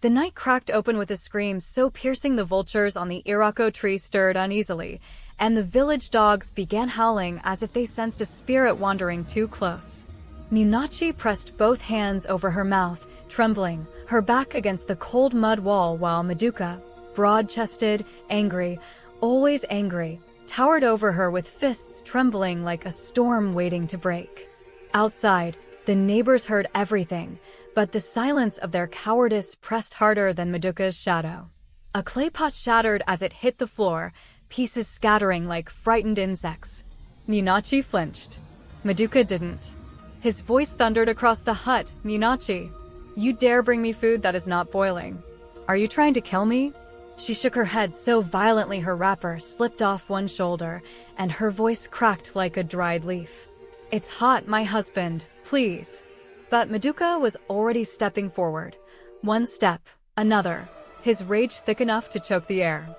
The night cracked open with a scream so piercing the vultures on the iroko tree stirred uneasily, and the village dogs began howling as if they sensed a spirit wandering too close. Minachi pressed both hands over her mouth, trembling, her back against the cold mud wall, while Madoka, broad-chested, angry, always angry, towered over her with fists trembling like a storm waiting to break. Outside, the neighbors heard everything, but the silence of their cowardice pressed harder than Madoka's shadow. A clay pot shattered as it hit the floor, pieces scattering like frightened insects. Minachi flinched. Madoka didn't. His voice thundered across the hut. "Minachi, you dare bring me food that is not boiling? Are you trying to kill me?" She shook her head so violently her wrapper slipped off one shoulder, and her voice cracked like a dried leaf. "It's hot, my husband, please." But Madoka was already stepping forward. One step, another, his rage thick enough to choke the air.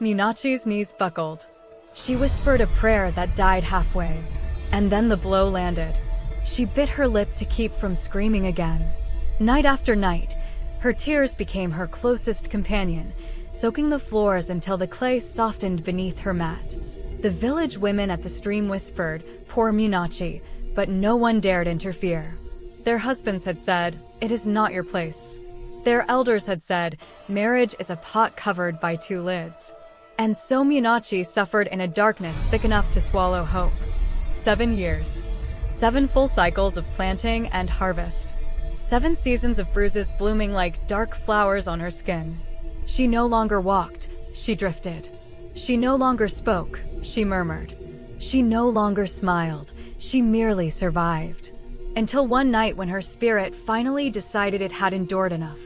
Minachi's knees buckled. She whispered a prayer that died halfway. And then the blow landed. She bit her lip to keep from screaming again. Night after night, her tears became her closest companion, soaking the floors until the clay softened beneath her mat. The village women at the stream whispered, "Poor Minachi," but no one dared interfere. Their husbands had said, "It is not your place." Their elders had said, "Marriage is a pot covered by two lids." And so Minachi suffered in a darkness thick enough to swallow hope. 7 years. 7 full cycles of planting and harvest. 7 seasons of bruises blooming like dark flowers on her skin. She no longer walked, she drifted. She no longer spoke, she murmured. She no longer smiled, she merely survived. Until one night when her spirit finally decided it had endured enough.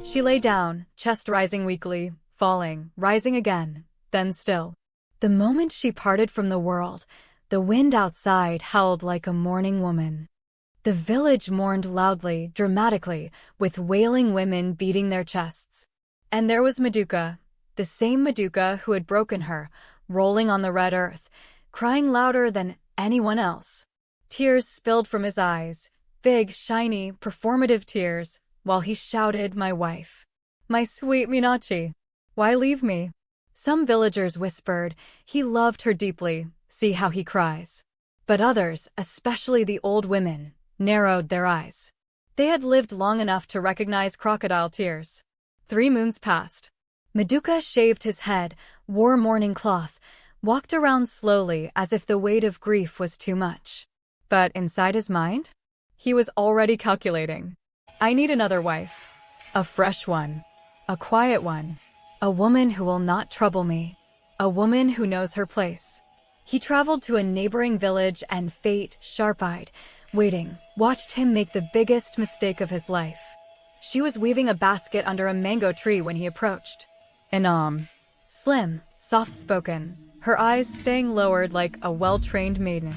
She lay down, chest rising weakly, falling, rising again, then still. The moment she parted from the world, the wind outside howled like a mourning woman. The village mourned loudly, dramatically, with wailing women beating their chests. And there was Madoka, the same Madoka who had broken her, rolling on the red earth, crying louder than anyone else. Tears spilled from his eyes, big, shiny, performative tears, while he shouted, "My wife. My sweet Minachi. Why leave me?" Some villagers whispered, "He loved her deeply, see how he cries." But others, especially the old women, narrowed their eyes. They had lived long enough to recognize crocodile tears. 3 moons passed. Madoka shaved his head, wore mourning cloth, walked around slowly as if the weight of grief was too much. But inside his mind, he was already calculating. "I need another wife. A fresh one. A quiet one. A woman who will not trouble me. A woman who knows her place." He traveled to a neighboring village and fate, sharp-eyed, waiting, watched him make the biggest mistake of his life. She was weaving a basket under a mango tree when he approached. Inam. Slim, soft-spoken, her eyes staying lowered like a well-trained maiden.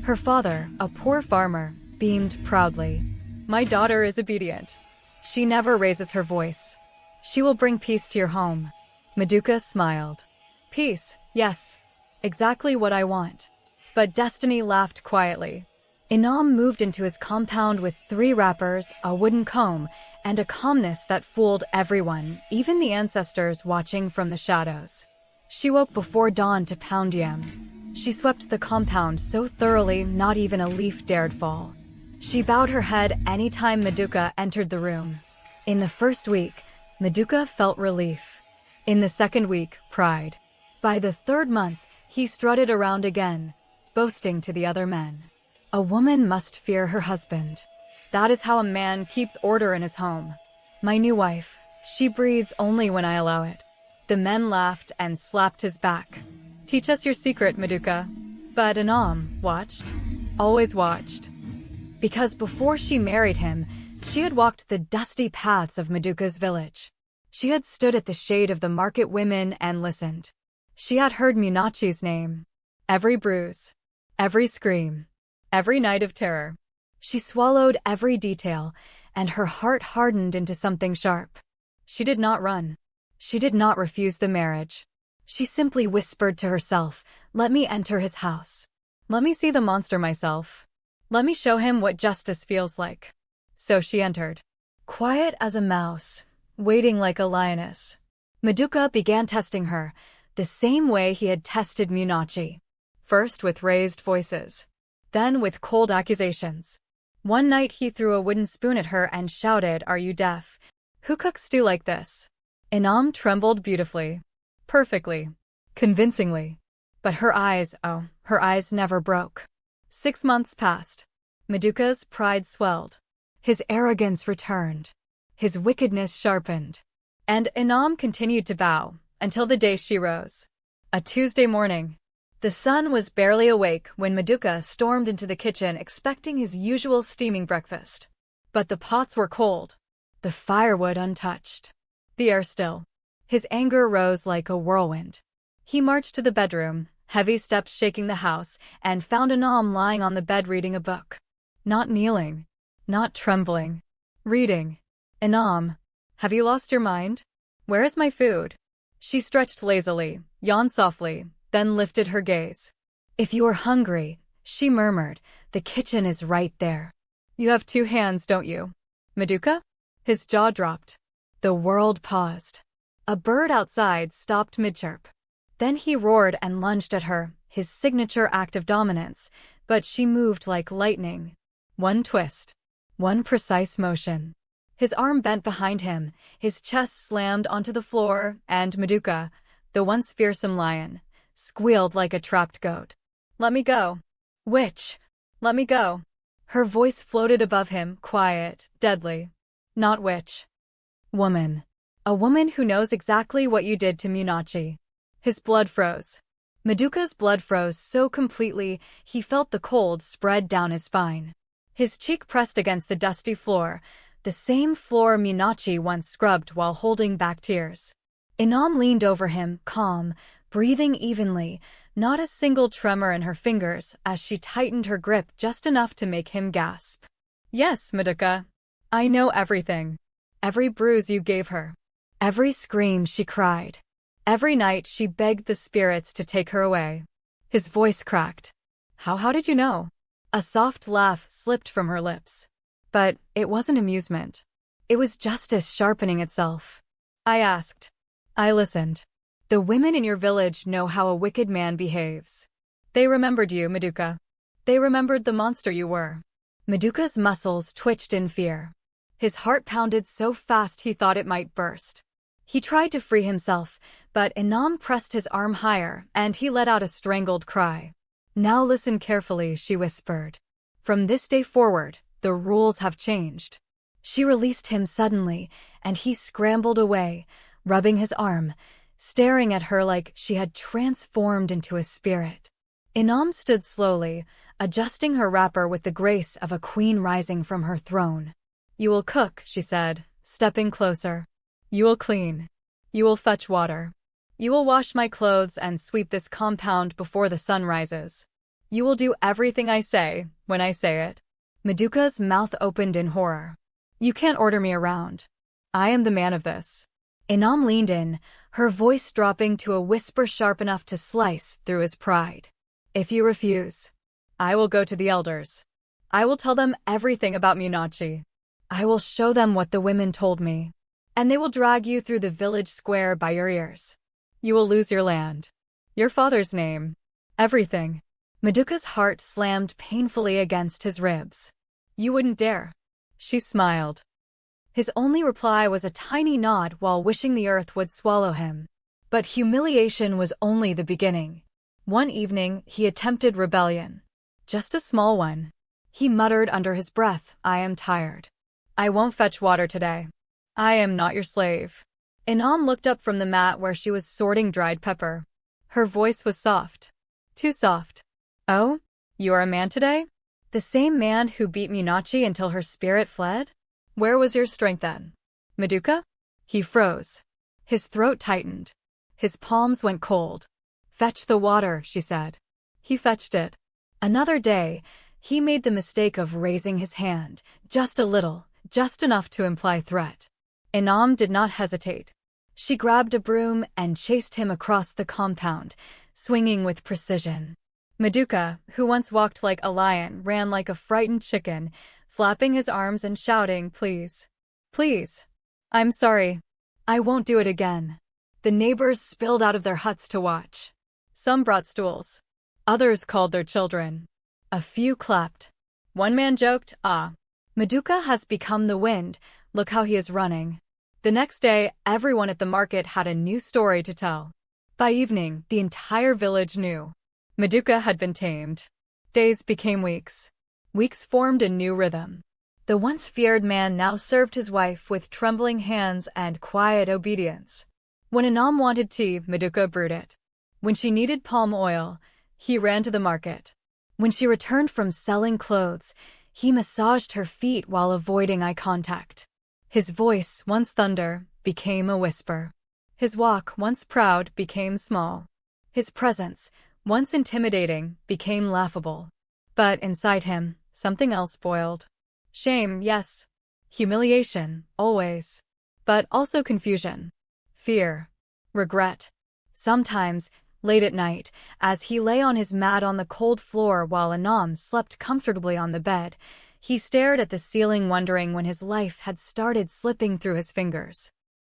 Her father, a poor farmer, beamed proudly. "My daughter is obedient. She never raises her voice. She will bring peace to your home." Madoka smiled. "Peace, yes. Exactly what I want." But destiny laughed quietly. Inam moved into his compound with 3 wrappers, a wooden comb, and a calmness that fooled everyone, even the ancestors watching from the shadows. She woke before dawn to pound yam. She swept the compound so thoroughly not even a leaf dared fall. She bowed her head any time Madoka entered the room. In the first week, Madoka felt relief. In the second week, pride. By the 3rd month, he strutted around again, boasting to the other men. A woman must fear her husband. That is how a man keeps order in his home. "My new wife, she breathes only when I allow it." The men laughed and slapped his back. "Teach us your secret, Madoka." But Inam watched, always watched. Because before she married him, she had walked the dusty paths of Madoka's village. She had stood at the shade of the market women and listened. She had heard Minachi's name. Every bruise, every scream, every night of terror. She swallowed every detail, and her heart hardened into something sharp. She did not run. She did not refuse the marriage. She simply whispered to herself, "Let me enter his house. Let me see the monster myself. Let me show him what justice feels like." So she entered. Quiet as a mouse, waiting like a lioness. Maduka began testing her, the same way he had tested Munachi. First with raised voices, then with cold accusations. One night he threw a wooden spoon at her and shouted, "Are you deaf? Who cooks stew like this?" Inam trembled beautifully, perfectly, convincingly. But her eyes never broke. 6 months passed. Maduka's pride swelled. His arrogance returned. His wickedness sharpened. And Inam continued to bow, until the day she rose. A Tuesday morning. The sun was barely awake when Maduka stormed into the kitchen expecting his usual steaming breakfast. But the pots were cold, the firewood untouched, the air still. His anger rose like a whirlwind. He marched to the bedroom, heavy steps shaking the house, and found Inam lying on the bed reading a book. Not kneeling, not trembling, reading. "Inam, have you lost your mind? Where is my food?" She stretched lazily, yawned softly, then lifted her gaze. "If you are hungry," she murmured, "the kitchen is right there. You have 2 hands, don't you, Maduka?" His jaw dropped. The world paused. A bird outside stopped mid-chirp. Then he roared and lunged at her, his signature act of dominance, but she moved like lightning. One twist. One precise motion. His arm bent behind him, his chest slammed onto the floor, and Maduka, the once fearsome lion, squealed like a trapped goat. "Let me go. Witch! Let me go." Her voice floated above him, quiet, deadly. "Not witch. Woman. A woman who knows exactly what you did to Munachi." His blood froze. Maduka's blood froze so completely he felt the cold spread down his spine. His cheek pressed against the dusty floor, the same floor Munachi once scrubbed while holding back tears. Inam leaned over him, calm, breathing evenly, not a single tremor in her fingers as she tightened her grip just enough to make him gasp. "Yes, Maduka. I know everything. Every bruise you gave her. Every scream she cried. Every night she begged the spirits to take her away." His voice cracked. How did you know?" A soft laugh slipped from her lips. But it wasn't amusement. It was justice sharpening itself. "I asked. I listened. The women in your village know how a wicked man behaves. They remembered you, Maduka. They remembered the monster you were." Maduka's muscles twitched in fear. His heart pounded so fast he thought it might burst. He tried to free himself, but Inam pressed his arm higher, and he let out a strangled cry. "Now listen carefully," she whispered. "From this day forward, the rules have changed." She released him suddenly, and he scrambled away, rubbing his arm, staring at her like she had transformed into a spirit. Inam stood slowly, adjusting her wrapper with the grace of a queen rising from her throne. "You will cook," she said, stepping closer. "You will clean. You will fetch water. You will wash my clothes and sweep this compound before the sun rises. You will do everything I say, when I say it." Maduka's mouth opened in horror. "You can't order me around. I am the man of this." Inam leaned in, her voice dropping to a whisper sharp enough to slice through his pride. "If you refuse, I will go to the elders. I will tell them everything about Munachi. I will show them what the women told me. And they will drag you through the village square by your ears. You will lose your land, your father's name, everything." Maduka's heart slammed painfully against his ribs. "You wouldn't dare." She smiled. His only reply was a tiny nod while wishing the earth would swallow him. But humiliation was only the beginning. One evening, he attempted rebellion. Just a small one. He muttered under his breath, "I am tired. I won't fetch water today. I am not your slave." Inam looked up from the mat where she was sorting dried pepper. Her voice was soft. Too soft. "Oh? You are a man today? The same man who beat Munachi until her spirit fled? Where was your strength then, Maduka?" He froze. His throat tightened. His palms went cold. "Fetch the water," she said. He fetched it. Another day, he made the mistake of raising his hand, just a little, just enough to imply threat. Inam did not hesitate. She grabbed a broom and chased him across the compound, swinging with precision. Maduka, who once walked like a lion, ran like a frightened chicken, flapping his arms and shouting, "Please, please, I'm sorry. I won't do it again. The neighbors spilled out of their huts to watch. Some brought stools. Others called their children. A few clapped. One man joked, "Ah, Maduka has become the wind. Look how he is running." The next day, everyone at the market had a new story to tell. By evening, the entire village knew. Maduka had been tamed. Days became weeks. Weeks formed a new rhythm. The once feared man now served his wife with trembling hands and quiet obedience. When Anam wanted tea, Maduka brewed it. When she needed palm oil, he ran to the market. When she returned from selling clothes, he massaged her feet while avoiding eye contact. His voice, once thunder, became a whisper. His walk, once proud, became small. His presence, once intimidating, became laughable. But inside him, something else boiled. Shame, yes. Humiliation, always. But also confusion. Fear. Regret. Sometimes, late at night, as he lay on his mat on the cold floor while Anam slept comfortably on the bed, he stared at the ceiling wondering when his life had started slipping through his fingers.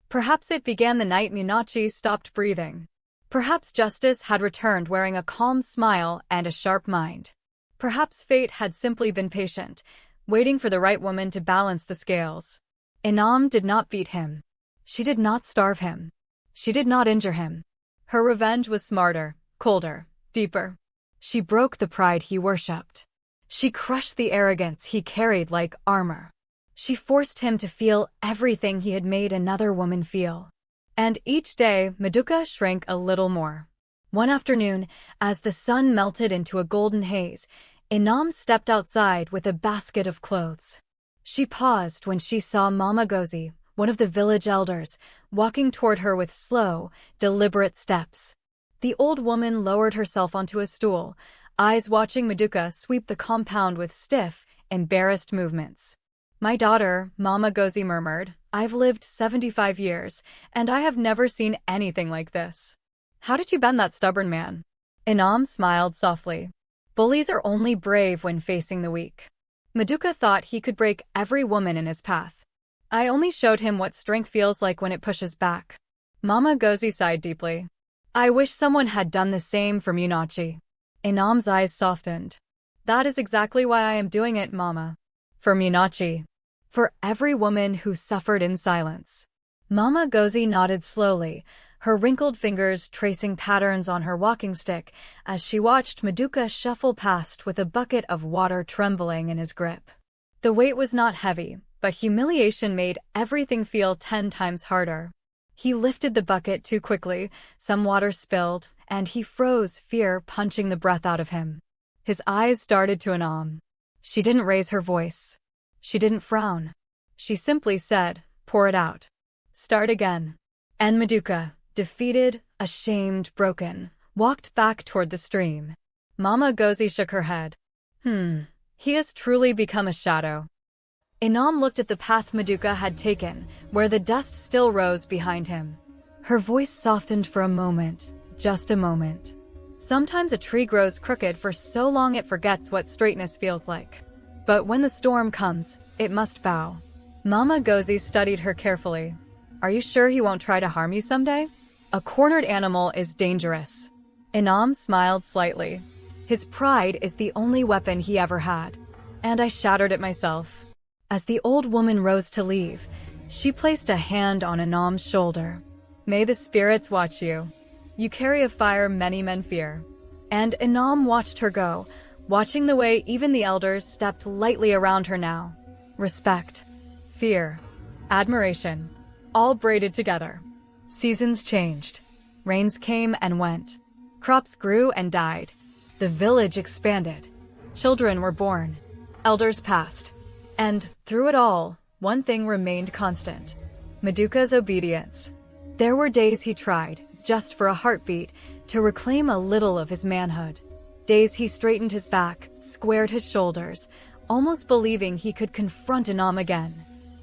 Perhaps it began the night Minachi stopped breathing. Perhaps justice had returned wearing a calm smile and a sharp mind. Perhaps fate had simply been patient, waiting for the right woman to balance the scales. Anam did not beat him. She did not starve him. She did not injure him. Her revenge was smarter, colder, deeper. She broke the pride he worshipped. She crushed the arrogance he carried like armor. She forced him to feel everything he had made another woman feel. And each day, Maduka shrank a little more. One afternoon, as the sun melted into a golden haze, Anam stepped outside with a basket of clothes. She paused when she saw Mama Gozi, one of the village elders, walking toward her with slow, deliberate steps. The old woman lowered herself onto a stool, eyes watching Maduka sweep the compound with stiff, embarrassed movements. "My daughter," Mama Gozi murmured, "I've lived 75 years, and I have never seen anything like this. How did you bend that stubborn man?" Anam smiled softly. Bullies are only brave when facing the weak. Maduka thought he could break every woman in his path. "I only showed him what strength feels like when it pushes back." Mama Gozi sighed deeply. "I wish someone had done the same for Minachi." Anam's eyes softened. "That is exactly why I am doing it, Mama. For Minachi. For every woman who suffered in silence." Mama Gozi nodded slowly, her wrinkled fingers tracing patterns on her walking stick as she watched Maduka shuffle past with a bucket of water trembling in his grip. The weight was not heavy, but humiliation made everything feel 10 times harder. He lifted the bucket too quickly, some water spilled, and he froze, fear punching the breath out of him. His eyes darted to Anam. She didn't raise her voice. She didn't frown. She simply said, "Pour it out. Start again." And Maduka, defeated, ashamed, broken, walked back toward the stream. Mama Gozi shook her head. He has truly become a shadow." Anam looked at the path Maduka had taken, where the dust still rose behind him. Her voice softened for a moment, just a moment. Sometimes a tree grows crooked for so long it forgets what straightness feels like. But when the storm comes, it must bow. Mama Gozi studied her carefully. "Are you sure he won't try to harm you someday? A cornered animal is dangerous." Anam smiled slightly. "His pride is the only weapon he ever had. And I shattered it myself." As the old woman rose to leave, she placed a hand on Anam's shoulder. "May the spirits watch you. You carry a fire many men fear." And Anam watched her go, watching the way even the elders stepped lightly around her now. Respect, fear, admiration, all braided together. Seasons changed. Rains came and went. Crops grew and died. The village expanded. Children were born. Elders passed. And through it all, one thing remained constant: Maduka's obedience. There were days he tried, just for a heartbeat, to reclaim a little of his manhood. Days he straightened his back, squared his shoulders, almost believing he could confront Anam again.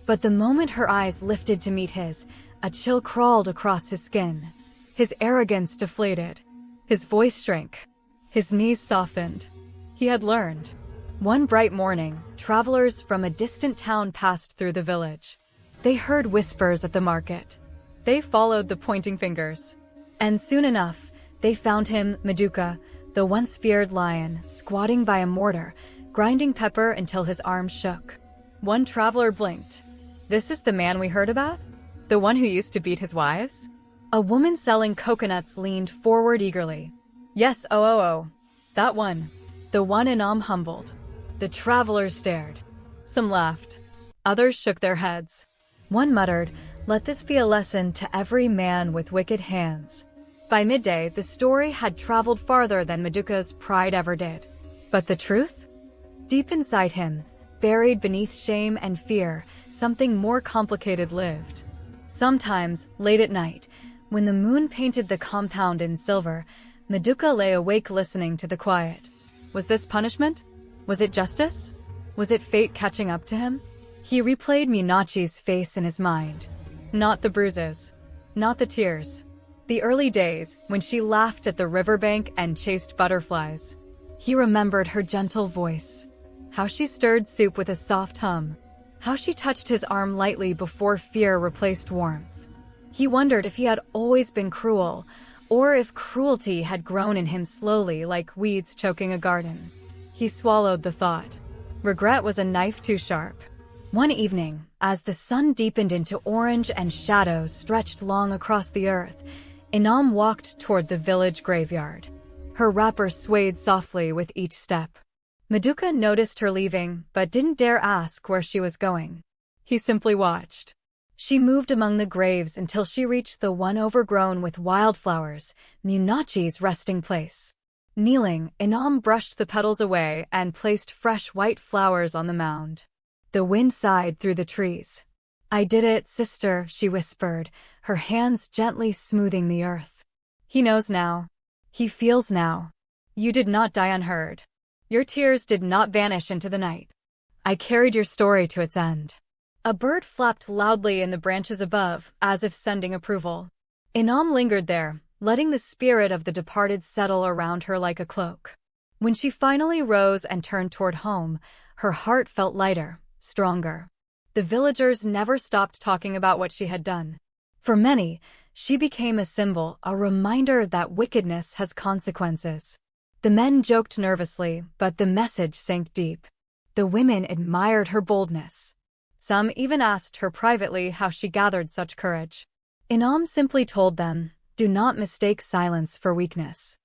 But the moment her eyes lifted to meet his, a chill crawled across his skin. His arrogance deflated. His voice shrank. His knees softened. He had learned. One bright morning, travelers from a distant town passed through the village. They heard whispers at the market. They followed the pointing fingers. And soon enough, they found him, Maduka, the once feared lion, squatting by a mortar, grinding pepper until his arms shook. One traveler blinked. This is the man we heard about? The one who used to beat his wives? A woman selling coconuts leaned forward eagerly. Yes, oh. That one. The one Inam humbled. The travelers stared. Some laughed. Others shook their heads. One muttered, "Let this be a lesson to every man with wicked hands." By midday, the story had traveled farther than Maduka's pride ever did. But the truth? Deep inside him, buried beneath shame and fear, something more complicated lived. Sometimes, late at night, when the moon painted the compound in silver, Maduka lay awake listening to the quiet. Was this punishment? Was it justice? Was it fate catching up to him? He replayed Minachi's face in his mind. Not the bruises. Not the tears. The early days, when she laughed at the riverbank and chased butterflies. He remembered her gentle voice. How she stirred soup with a soft hum. How she touched his arm lightly before fear replaced warmth. He wondered if he had always been cruel, or if cruelty had grown in him slowly like weeds choking a garden. He swallowed the thought. Regret was a knife too sharp. One evening, as the sun deepened into orange and shadows stretched long across the earth, Inam walked toward the village graveyard. Her wrapper swayed softly with each step. Maduka noticed her leaving, but didn't dare ask where she was going. He simply watched. She moved among the graves until she reached the one overgrown with wildflowers, Minachi's resting place. Kneeling, Inam brushed the petals away and placed fresh white flowers on the mound. The wind sighed through the trees. "I did it, sister," she whispered, her hands gently smoothing the earth. He knows now. He feels now. You did not die unheard. Your tears did not vanish into the night. I carried your story to its end. A bird flapped loudly in the branches above, as if sending approval. Inam lingered there, letting the spirit of the departed settle around her like a cloak. When she finally rose and turned toward home, her heart felt lighter, stronger. The villagers never stopped talking about what she had done. For many, she became a symbol, a reminder that wickedness has consequences. The men joked nervously, but the message sank deep. The women admired her boldness. Some even asked her privately how she gathered such courage. Inam simply told them, "Do not mistake silence for weakness.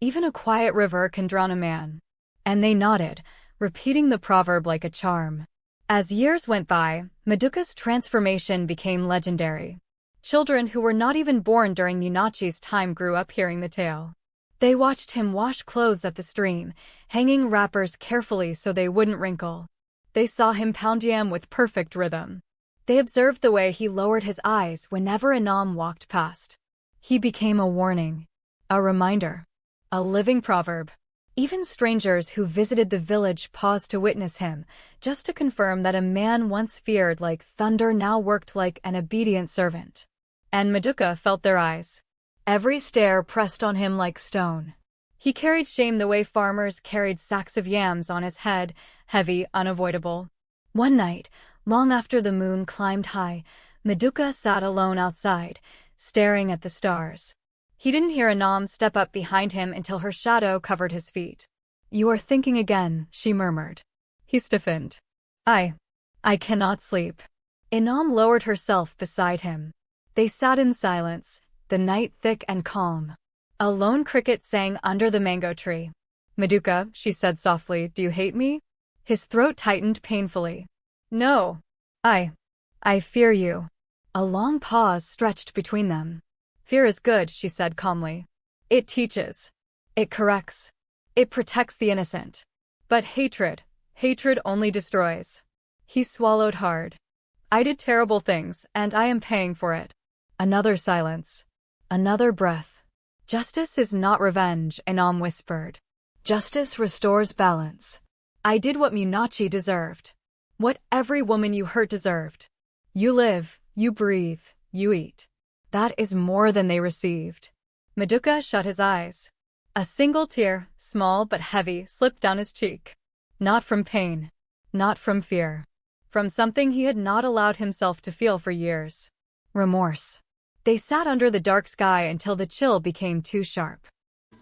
Even a quiet river can drown a man." And they nodded, repeating the proverb like a charm. As years went by, Maduka's transformation became legendary. Children who were not even born during Minachi's time grew up hearing the tale. They watched him wash clothes at the stream, hanging wrappers carefully so they wouldn't wrinkle. They saw him pound yam with perfect rhythm. They observed the way he lowered his eyes whenever Inam walked past. He became a warning, a reminder, a living proverb. Even strangers who visited the village paused to witness him, just to confirm that a man once feared like thunder now worked like an obedient servant. And Maduka felt their eyes. Every stare pressed on him like stone. He carried shame the way farmers carried sacks of yams on his head, heavy, unavoidable. One night, long after the moon climbed high, Maduka sat alone outside, staring at the stars. He didn't hear Inam step up behind him until her shadow covered his feet. "You are thinking again," she murmured. He stiffened. I cannot sleep." Inam lowered herself beside him. They sat in silence, the night thick and calm. A lone cricket sang under the mango tree. "Maduka," she said softly, "do you hate me?" His throat tightened painfully. "No. I fear you." A long pause stretched between them. "Fear is good," she said calmly. "It teaches. It corrects. It protects the innocent. But hatred only destroys." He swallowed hard. "I did terrible things, and I am paying for it." Another silence. Another breath. "Justice is not revenge," Inam whispered. "Justice restores balance. I did what Minachi deserved. What every woman you hurt deserved. You live, you breathe, you eat. That is more than they received." Maduka shut his eyes. A single tear, small but heavy, slipped down his cheek. Not from pain. Not from fear. from something he had not allowed himself to feel for years. Remorse. They sat under the dark sky until the chill became too sharp.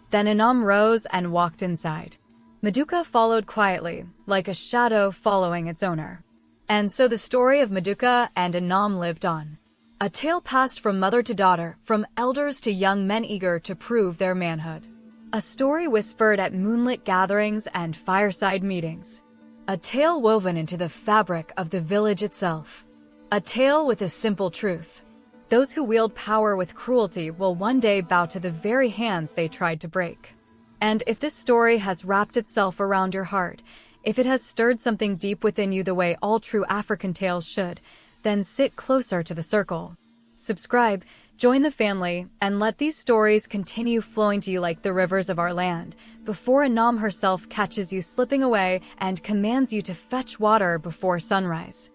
Then Inam rose and walked inside. Maduka followed quietly, like a shadow following its owner. And so the story of Maduka and Inam lived on. A tale passed from mother to daughter, from elders to young men eager to prove their manhood. A story whispered at moonlit gatherings and fireside meetings. A tale woven into the fabric of the village itself. A tale with a simple truth. Those who wield power with cruelty will one day bow to the very hands they tried to break. And if this story has wrapped itself around your heart, if it has stirred something deep within you the way all true African tales should, then sit closer to the circle. Subscribe, join the family, and let these stories continue flowing to you like the rivers of our land, before Inam herself catches you slipping away and commands you to fetch water before sunrise.